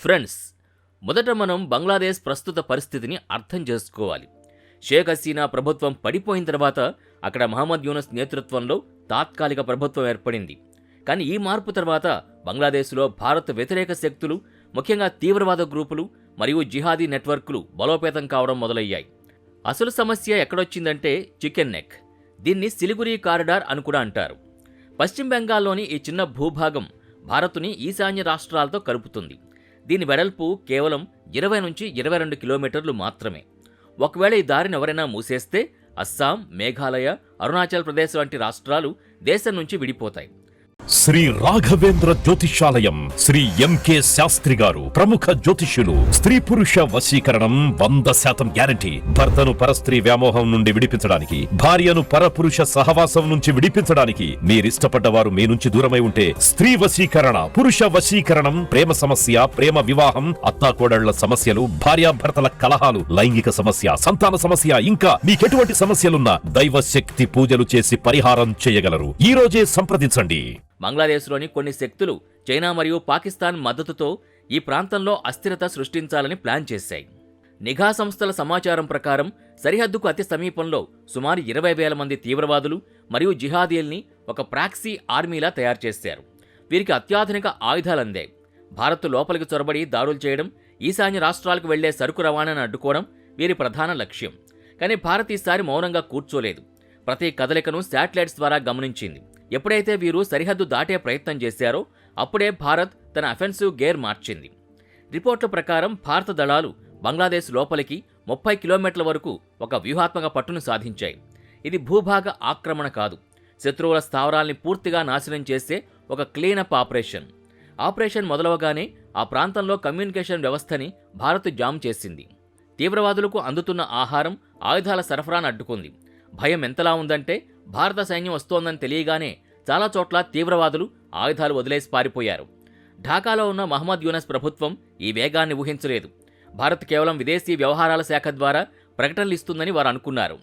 Friends, మొదట మనం బంగ్లాదేశ్ ప్రస్తుత పరిస్థితిని అర్థం చేసుకోవాలి. షేక్ హసీనా ప్రభుత్వం పడిపోయిన తర్వాత అక్కడ మహమ్మద్ యూనస్ నేతృత్వంలో తాత్కాలిక ప్రభుత్వం ఏర్పడింది. కానీ ఈ మార్పు తర్వాత బంగ్లాదేశ్లో భారత్ వ్యతిరేక శక్తులు, ముఖ్యంగా తీవ్రవాద గ్రూపులు మరియు జిహాదీ నెట్వర్క్లు బలోపేతం కావడం మొదలయ్యాయి. అసలు సమస్య ఎక్కడొచ్చిందంటే చికెన్ నెక్. దీన్ని సిలిగురి కారిడార్ అని కూడా అంటారు. పశ్చిమ బెంగాల్లోని ఈ చిన్న భూభాగం భారత్ని ఈశాన్య రాష్ట్రాలతో కలుపుతుంది. దీని వెడల్పు కేవలం 20 నుంచి 22 కిలోమీటర్లు మాత్రమే. ఒకవేళ ఈ దారిని ఎవరైనా మూసేస్తే అస్సాం, మేఘాలయ, అరుణాచల్ ప్రదేశ్ వంటి రాష్ట్రాలు దేశం నుంచి విడిపోతాయి. శ్రీ రాఘవేంద్ర జ్యోతిషాలయం శ్రీ ఎంకే శాస్త్రి గారు ప్రముఖ జ్యోతిష్యులు. స్త్రీ పురుష వశీకరణం 100% గ్యారంటీ. భర్తను పరస్త్రీ వ్యామోహం నుండి విడిపించడానికి, భార్యను పరపురుష సహవాసం నుంచి విడిపించడానికి, మీరిష్టపడ్డవారు మీ నుంచి దూరమై ఉంటే స్త్రీ వశీకరణ, పురుష వశీకరణం, ప్రేమ సమస్య, ప్రేమ వివాహం, అత్తాకోడళ్ల సమస్యలు, భార్యాభర్తల కలహాలు, లైంగిక సమస్య, సంతాన సమస్య, ఇంకా మీకెటువంటి సమస్యలున్నా దైవ శక్తి పూజలు చేసి పరిహారం చేయగలరు. ఈ రోజే సంప్రదించండి. బంగ్లాదేశ్లోని కొన్ని శక్తులు చైనా మరియు పాకిస్తాన్ మద్దతుతో ఈ ప్రాంతంలో అస్థిరత సృష్టించాలని ప్లాన్ చేశాయి. నిఘా సంస్థల సమాచారం ప్రకారం సరిహద్దుకు అతి సమీపంలో సుమారు 20,000 మంది తీవ్రవాదులు మరియు జిహాదీల్ని ఒక ప్రాక్సీ ఆర్మీలా తయారు చేశారు. వీరికి అత్యాధునిక ఆయుధాలందాయి. భారత్ లోపలికి చొరబడి దాడులు చేయడం, ఈశాన్య రాష్ట్రాలకు వెళ్లే సరుకు రవాణాను అడ్డుకోవడం వీరి ప్రధాన లక్ష్యం. కానీ భారత్ ఈసారి మౌనంగా కూర్చోలేదు. ప్రతి కదలికను శాటిలైట్స్ ద్వారా గమనించింది. ఎప్పుడైతే వీరు సరిహద్దు దాటే ప్రయత్నం చేశారో అప్పుడే భారత్ తన అఫెన్సివ్ గేర్ మార్చింది. రిపోర్ట్ల ప్రకారం భారత దళాలు బంగ్లాదేశ్ లోపలికి 30 కిలోమీటర్ల వరకు ఒక వ్యూహాత్మక పట్టును సాధించాయి. ఇది భూభాగ ఆక్రమణ కాదు, శత్రువుల స్థావరాల్ని పూర్తిగా నాశనం చేసే ఒక క్లీనప్ ఆపరేషన్. ఆపరేషన్ మొదలవగానే ఆ ప్రాంతంలో కమ్యూనికేషన్ వ్యవస్థని భారత్ జామ్ చేసింది. తీవ్రవాదులకు అందుతున్న ఆహారం, ఆయుధాల సరఫరాను అడ్డుకుంది. భయం ఎంతలా ఉందంటే భారత సైన్యం వస్తోందని తెలియగానే చాలా చోట్ల తీవ్రవాదులు ఆయుధాలు వదిలేసి పారిపోయారు. ఢాకాలో ఉన్న మహమ్మద్ యూనస్ ప్రభుత్వం ఈ వేగాన్ని ఊహించలేదు. భారత్ కేవలం విదేశీ వ్యవహారాల శాఖ ద్వారా ప్రకటనలు ఇస్తుందని వారు అనుకున్నారు.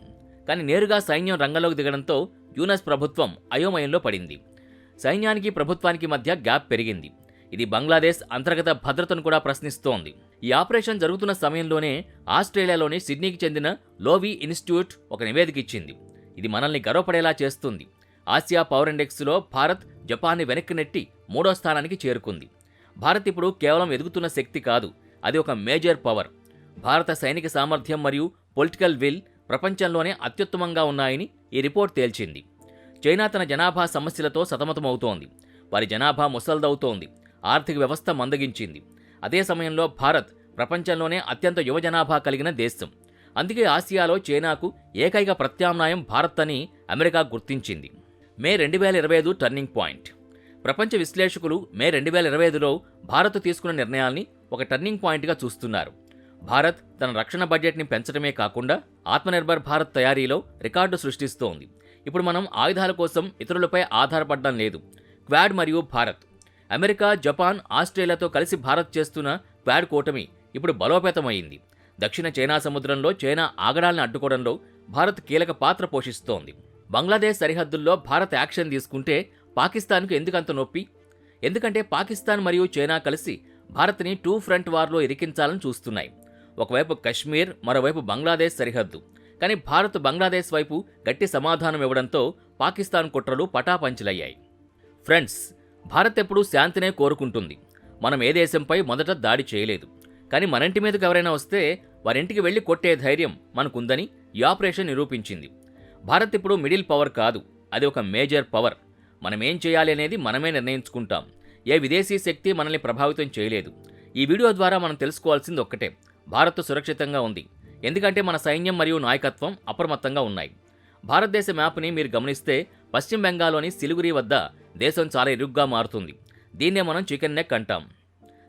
కానీ నేరుగా సైన్యం రంగంలోకి దిగడంతో యూనస్ ప్రభుత్వం అయోమయంలో పడింది. సైన్యానికి ప్రభుత్వానికి మధ్య గ్యాప్ పెరిగింది. ఇది బంగ్లాదేశ్ అంతర్గత భద్రతను కూడా ప్రశ్నిస్తోంది. ఈ ఆపరేషన్ జరుగుతున్న సమయంలోనే ఆస్ట్రేలియాలోని సిడ్నీకి చెందిన లోవీ ఇన్స్టిట్యూట్ ఒక నివేదిక ఇచ్చింది. ఇది మనల్ని గర్వపడేలా చేస్తుంది. ఆసియా పవర్ ఇండెక్స్లో భారత్ జపాన్ని వెనక్కి నెట్టి 3వ స్థానానికి చేరుకుంది. భారత్ ఇప్పుడు కేవలం ఎదుగుతున్న శక్తి కాదు, అది ఒక మేజర్ పవర్. భారత సైనిక సామర్థ్యం మరియు పొలిటికల్ విల్ ప్రపంచంలోనే అత్యుత్తమంగా ఉన్నాయని ఈ రిపోర్ట్ తేల్చింది. చైనా తన జనాభా సమస్యలతో సతమతమవుతోంది. వారి జనాభా ముసల్దవుతోంది. ఆర్థిక వ్యవస్థ మందగించింది. అదే సమయంలో భారత్ ప్రపంచంలోనే అత్యంత యువ జనాభా కలిగిన దేశం. అందుకే ఆసియాలో చైనాకు ఏకైక ప్రత్యామ్నాయం భారత్ అని అమెరికా గుర్తించింది. మే 2025 టర్నింగ్ పాయింట్. ప్రపంచ విశ్లేషకులు మే 2025లో భారత్ తీసుకున్న నిర్ణయాల్ని ఒక టర్నింగ్ పాయింట్గా చూస్తున్నారు. భారత్ తన రక్షణ బడ్జెట్ని పెంచడమే కాకుండా ఆత్మనిర్భర్ భారత్ తయారీలో రికార్డు సృష్టిస్తోంది. ఇప్పుడు మనం ఆయుధాల కోసం ఇతరులపై ఆధారపడడం లేదు. క్వాడ్ మరియు భారత్, అమెరికా, జపాన్, ఆస్ట్రేలియాతో కలిసి భారత్ చేస్తున్న క్వాడ్ కూటమి ఇప్పుడు బలోపేతమైంది. దక్షిణ చైనా సముద్రంలో చైనా ఆగడాలను అడ్డుకోవడంలో భారత్ కీలక పాత్ర పోషిస్తోంది. బంగ్లాదేశ్ సరిహద్దుల్లో భారత్ యాక్షన్ తీసుకుంటే పాకిస్తాన్కు ఎందుకంత నొప్పి? ఎందుకంటే పాకిస్తాన్ మరియు చైనా కలిసి భారత్ని 2 ఫ్రంట్ వార్లో ఇరికించాలని చూస్తున్నాయి. ఒకవైపు కశ్మీర్, మరోవైపు బంగ్లాదేశ్ సరిహద్దు. కానీ భారత్ బంగ్లాదేశ్ వైపు గట్టి సమాధానం ఇవ్వడంతో పాకిస్తాన్ కుట్రలు పటాపంచలయ్యాయి. ఫ్రెండ్స్, భారత్ ఎప్పుడూ శాంతినే కోరుకుంటుంది. మనం ఏ దేశంపై మొదట దాడి చేయలేదు. కానీ మన ఇంటి మీదకు ఎవరైనా వస్తే వారింటికి వెళ్లి కొట్టే ధైర్యం మనకుందని ఈ ఆపరేషన్ నిరూపించింది. భారత్ ఇప్పుడు మిడిల్ పవర్ కాదు, అది ఒక మేజర్ పవర్. మనమేం చేయాలి అనేది మనమే నిర్ణయించుకుంటాం. ఏ విదేశీ శక్తి మనల్ని ప్రభావితం చేయలేదు. ఈ వీడియో ద్వారా మనం తెలుసుకోవాల్సింది ఒక్కటే: భారత్ సురక్షితంగా ఉంది. ఎందుకంటే మన సైన్యం మరియు నాయకత్వం అప్రమత్తంగా ఉన్నాయి. భారతదేశ మ్యాప్ని మీరు గమనిస్తే పశ్చిమ బెంగాల్లోని సిలిగురి వద్ద దేశం చాలా ఇరుగ్గా మారుతుంది. దీన్నే మనం చికెన్ నెక్ అంటాం.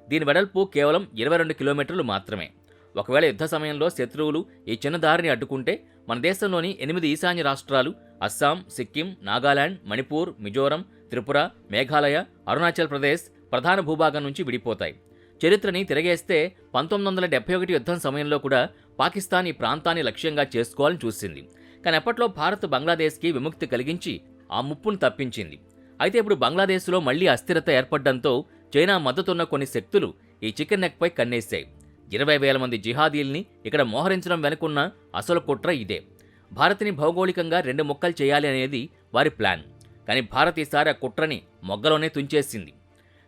దీని వెడల్పు కేవలం 22 కిలోమీటర్లు మాత్రమే. ఒకవేళ యుద్ధ సమయంలో శత్రువులు ఈ చిన్న దారిని అడ్డుకుంటే మన దేశంలోని 8 ఈశాన్య రాష్ట్రాలు అస్సాం, సిక్కిం, నాగాలాండ్, మణిపూర్, మిజోరం, త్రిపుర, మేఘాలయ, అరుణాచల్ ప్రదేశ్ ప్రధాన భూభాగం నుంచి విడిపోతాయి. చరిత్రని తిరగేస్తే 1971 యుద్ధం సమయంలో కూడా పాకిస్తాన్ ఈ ప్రాంతాన్ని లక్ష్యంగా చేసుకోవాలని చూసింది. కానీ అప్పట్లో భారత్ బంగ్లాదేశ్కి విముక్తి కలిగించి ఆ ముప్పును తప్పించింది. అయితే ఇప్పుడు బంగ్లాదేశ్లో మళ్లీ అస్థిరత ఏర్పడడంతో చైనా మద్దతున్న కొన్ని శక్తులు ఈ చికెన్ నెక్పై కన్నేశాయి. 20,000 మంది జిహాదీల్ని ఇక్కడ మోహరించడం వెనుకున్న అసలు కుట్ర ఇదే. భారత్ని భౌగోళికంగా 2 ముక్కలు చేయాలి అనేది వారి ప్లాన్. కానీ భారత్ ఈసారి ఆ కుట్రని మొగ్గలోనే తుంచేసింది.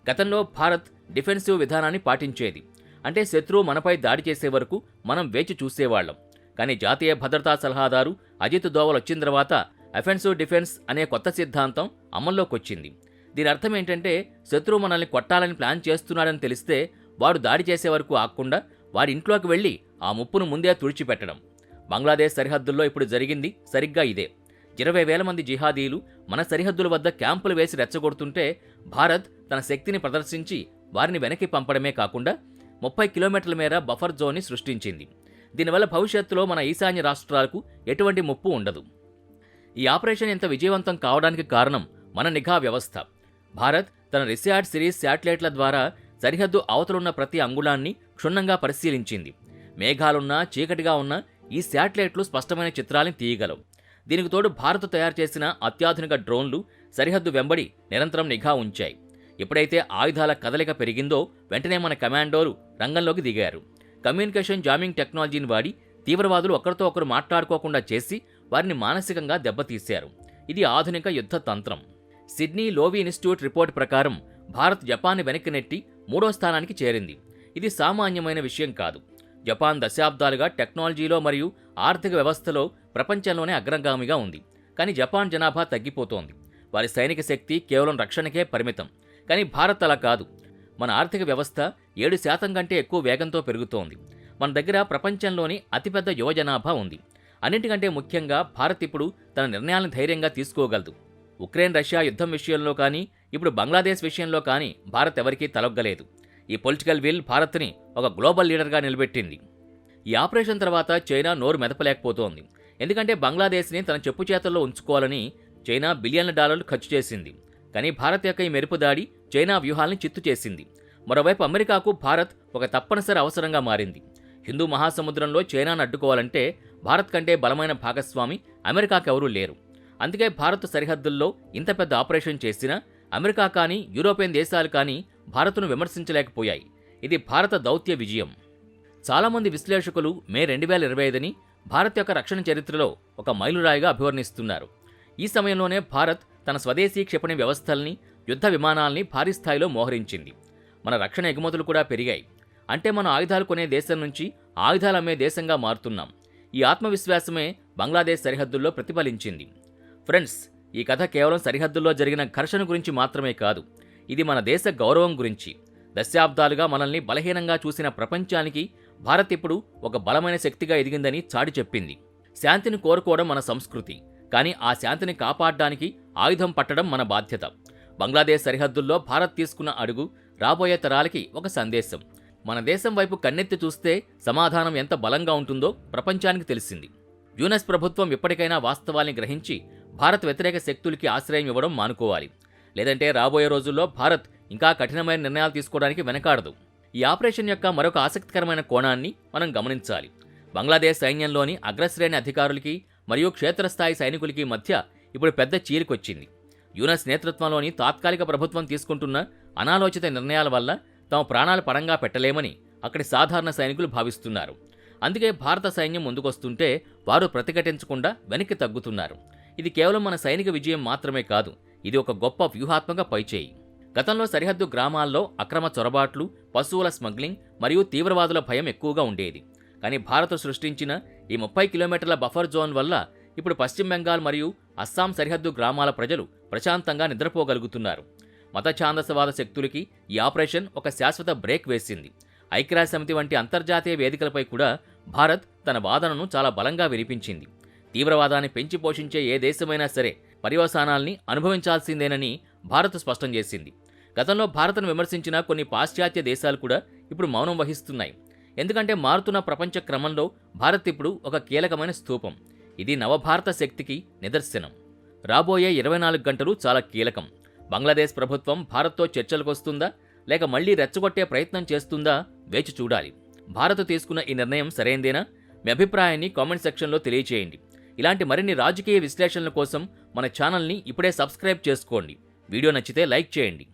గతంలో భారత్ డిఫెన్సివ్ విధానాన్ని పాటించేది. అంటే శత్రువు మనపై దాడి చేసే వరకు మనం వేచి చూసేవాళ్లం. కానీ జాతీయ భద్రతా సలహాదారు అజిత్ దోవల్ వచ్చిన తర్వాత అఫెన్సివ్ డిఫెన్స్ అనే కొత్త సిద్ధాంతం అమల్లోకొచ్చింది. దీని అర్థం ఏంటంటే శత్రువు మనల్ని కొట్టాలని ప్లాన్ చేస్తున్నాడని తెలిస్తే వాడు దాడి చేసే వరకు ఆగకుండా వాడి ఇంట్లోకి వెళ్లి ఆ ముప్పును ముందే తుడిచిపెట్టడం. బంగ్లాదేశ్ సరిహద్దుల్లో ఇప్పుడు జరిగింది సరిగ్గా ఇదే. 20,000 మంది జిహాదీలు మన సరిహద్దుల వద్ద క్యాంపులు వేసి రెచ్చగొడుతుంటే భారత్ తన శక్తిని ప్రదర్శించి వారిని వెనక్కి పంపడమే కాకుండా 30 కిలోమీటర్ల మేర బఫర్ జోన్ని సృష్టించింది. దీనివల్ల భవిష్యత్తులో మన ఈశాన్య రాష్ట్రాలకు ఎటువంటి ముప్పు ఉండదు. ఈ ఆపరేషన్ ఇంత విజయవంతం కావడానికి కారణం మన నిఘా వ్యవస్థ. భారత్ తన రిసాట్ సిరీస్ శాటిలైట్ల ద్వారా సరిహద్దు అవతలున్న ప్రతి అంగుళాన్ని క్షుణ్ణంగా పరిశీలించింది. మేఘాలున్నా చీకటిగా ఉన్న ఈ శాటిలైట్లు స్పష్టమైన చిత్రాల్ని తీయగలవు. దీనికి తోడు భారత్ తయారు చేసిన అత్యాధునిక డ్రోన్లు సరిహద్దు వెంబడి నిరంతరం నిఘా ఉంచాయి. ఎప్పుడైతే ఆయుధాల కదలిక పెరిగిందో వెంటనే మన కమాండోలు రంగంలోకి దిగారు. కమ్యూనికేషన్ జామింగ్ టెక్నాలజీని వాడి తీవ్రవాదులు ఒకరితో ఒకరు మాట్లాడుకోకుండా చేసి వారిని మానసికంగా దెబ్బతీశారు. ఇది ఆధునిక యుద్ధ తంత్రం. సిడ్నీ లోవి ఇన్స్టిట్యూట్ రిపోర్ట్ ప్రకారం భారత్ జపాన్ని వెనక్కి నెట్టి 3వ స్థానానికి చేరింది. ఇది సామాన్యమైన విషయం కాదు. జపాన్ దశాబ్దాలుగా టెక్నాలజీలో మరియు ఆర్థిక వ్యవస్థలో ప్రపంచంలోనే అగ్రగామిగా ఉంది. కానీ జపాన్ జనాభా తగ్గిపోతోంది. వారి సైనిక శక్తి కేవలం రక్షణకే పరిమితం. కానీ భారత్ అలా కాదు. మన ఆర్థిక వ్యవస్థ 7% కంటే ఎక్కువ వేగంతో పెరుగుతోంది. మన దగ్గర ప్రపంచంలోని అతిపెద్ద యువ జనాభా ఉంది. అన్నింటికంటే ముఖ్యంగా భారత్ ఇప్పుడు తన నిర్ణయాలను ధైర్యంగా తీసుకోగలదు. ఉక్రెయిన్ రష్యా యుద్ధం విషయంలో కానీ ఇప్పుడు బంగ్లాదేశ్ విషయంలో కానీ భారత్ ఎవరికీ తలొగ్గలేదు. ఈ పొలిటికల్ విల్ భారత్ని ఒక గ్లోబల్ లీడర్గా నిలబెట్టింది. ఈ ఆపరేషన్ తర్వాత చైనా నోరు మెదపలేకపోతోంది. ఎందుకంటే బంగ్లాదేశ్ని తన చెప్పు చేతుల్లో ఉంచుకోవాలని చైనా బిలియన్ల డాలర్లు ఖర్చు చేసింది. కానీ భారత్ యొక్క ఈ మెరుపు దాడి చైనా వ్యూహాల్ని చిత్తు చేసింది. మరోవైపు అమెరికాకు భారత్ ఒక తప్పనిసరి అవసరంగా మారింది. హిందూ మహాసముద్రంలో చైనాను అడ్డుకోవాలంటే భారత్ కంటే బలమైన భాగస్వామి అమెరికాకెవరూ లేరు. అందుకే భారత్ సరిహద్దుల్లో ఇంత పెద్ద ఆపరేషన్ చేసినా అమెరికా కానీ యూరోపియన్ దేశాలు కానీ భారత్ను విమర్శించలేకపోయాయి. ఇది భారత దౌత్య విజయం. చాలామంది విశ్లేషకులు మే 2025ని భారత్ యొక్క రక్షణ చరిత్రలో ఒక మైలురాయిగా అభివర్ణిస్తున్నారు. ఈ సమయంలోనే భారత్ తన స్వదేశీ క్షిపణి వ్యవస్థల్ని, యుద్ధ విమానాల్ని భారీ స్థాయిలో మోహరించింది. మన రక్షణ ఎగుమతులు కూడా పెరిగాయి. అంటే మనం ఆయుధాలు కొనే దేశం నుంచి ఆయుధాలు అమ్మే దేశంగా మారుతున్నాం. ఈ ఆత్మవిశ్వాసమే బంగ్లాదేశ్ సరిహద్దుల్లో ప్రతిఫలించింది. ఫ్రెండ్స్, ఈ కథ కేవలం సరిహద్దుల్లో జరిగిన ఘర్షణ గురించి మాత్రమే కాదు. ఇది మన దేశ గౌరవం గురించి. దశాబ్దాలుగా మనల్ని బలహీనంగా చూసిన ప్రపంచానికి భారత్ ఇప్పుడు ఒక బలమైన శక్తిగా ఎదిగిందని చాటి చెప్పింది. శాంతిని కోరుకోవడం మన సంస్కృతి. కానీ ఆ శాంతిని కాపాడడానికి ఆయుధం పట్టడం మన బాధ్యత. బంగ్లాదేశ్ సరిహద్దుల్లో భారత్ తీసుకున్న అడుగు రాబోయే తరాలకి ఒక సందేశం. మన దేశం వైపు కన్నెత్తి చూస్తే సమాధానం ఎంత బలంగా ఉంటుందో ప్రపంచానికి తెలిసింది. యూఎస్ ప్రభుత్వం ఇప్పటికైనా వాస్తవాల్ని గ్రహించి భారత్ వ్యతిరేక శక్తులకి ఆశ్రయం ఇవ్వడం మానుకోవాలి. లేదంటే రాబోయే రోజుల్లో భారత్ ఇంకా కఠినమైన నిర్ణయాలు తీసుకోవడానికి వెనకాడదు. ఈ ఆపరేషన్ యొక్క మరొక ఆసక్తికరమైన కోణాన్ని మనం గమనించాలి. బంగ్లాదేశ్ సైన్యంలోని అగ్రశ్రేణి అధికారులకి మరియు క్షేత్రస్థాయి సైనికులకి మధ్య ఇప్పుడు పెద్ద చీలికొచ్చింది. యూఎస్ నేతృత్వంలోని తాత్కాలిక ప్రభుత్వం తీసుకుంటున్న అనాలోచిత నిర్ణయాల వల్ల తమ ప్రాణాలు పణంగా పెట్టలేమని అక్కడి సాధారణ సైనికులు భావిస్తున్నారు. అందుకే భారత సైన్యం ముందుకొస్తుంటే వారు ప్రతిఘటించకుండా వెనక్కి తగ్గుతున్నారు. ఇది కేవలం మన సైనిక విజయం మాత్రమే కాదు, ఇది ఒక గొప్ప వ్యూహాత్మక పైచేయి. గతంలో సరిహద్దు గ్రామాల్లో అక్రమ చొరబాట్లు, పశువుల స్మగ్లింగ్ మరియు తీవ్రవాదుల భయం ఎక్కువగా ఉండేది. కానీ భారత్ సృష్టించిన ఈ 30 కిలోమీటర్ల బఫర్ జోన్ వల్ల ఇప్పుడు పశ్చిమ బెంగాల్ మరియు అస్సాం సరిహద్దు గ్రామాల ప్రజలు ప్రశాంతంగా నిద్రపోగలుగుతున్నారు. మత ఛాందసవాద శక్తులకి ఈ ఆపరేషన్ ఒక శాశ్వత బ్రేక్ వేసింది. ఐక్యరాజ్య సమితి వంటి అంతర్జాతీయ వేదికలపై కూడా భారత్ తన వాదనను చాలా బలంగా వినిపించింది. తీవ్రవాదాన్ని పెంచి పోషించే ఏ దేశమైనా సరే పర్యవసానాల్ని అనుభవించాల్సిందేనని భారత్ స్పష్టం చేసింది. గతంలో భారత్ను విమర్శించిన కొన్ని పాశ్చాత్య దేశాలు కూడా ఇప్పుడు మౌనం వహిస్తున్నాయి. ఎందుకంటే మారుతున్న ప్రపంచ క్రమంలో భారత్ ఇప్పుడు ఒక కీలకమైన స్తూపం. ఇది నవభారత శక్తికి నిదర్శనం. రాబోయే 24 గంటలు చాలా కీలకం. బంగ్లాదేశ్ ప్రభుత్వం భారత్తో చర్చలకు వస్తుందా లేక మళ్లీ రెచ్చగొట్టే ప్రయత్నం చేస్తుందా వేచి చూడాలి. భారత్ తీసుకున్న ఈ నిర్ణయం సరైందేనా? మీ అభిప్రాయాన్ని కామెంట్ సెక్షన్లో తెలియచేయండి. ఇలాంటి మరిన్ని రాజకీయ విశ్లేషణల కోసం మన ఛానల్ని ఇప్పుడే సబ్స్క్రైబ్ చేసుకోండి. వీడియో నచ్చితే లైక్ చేయండి.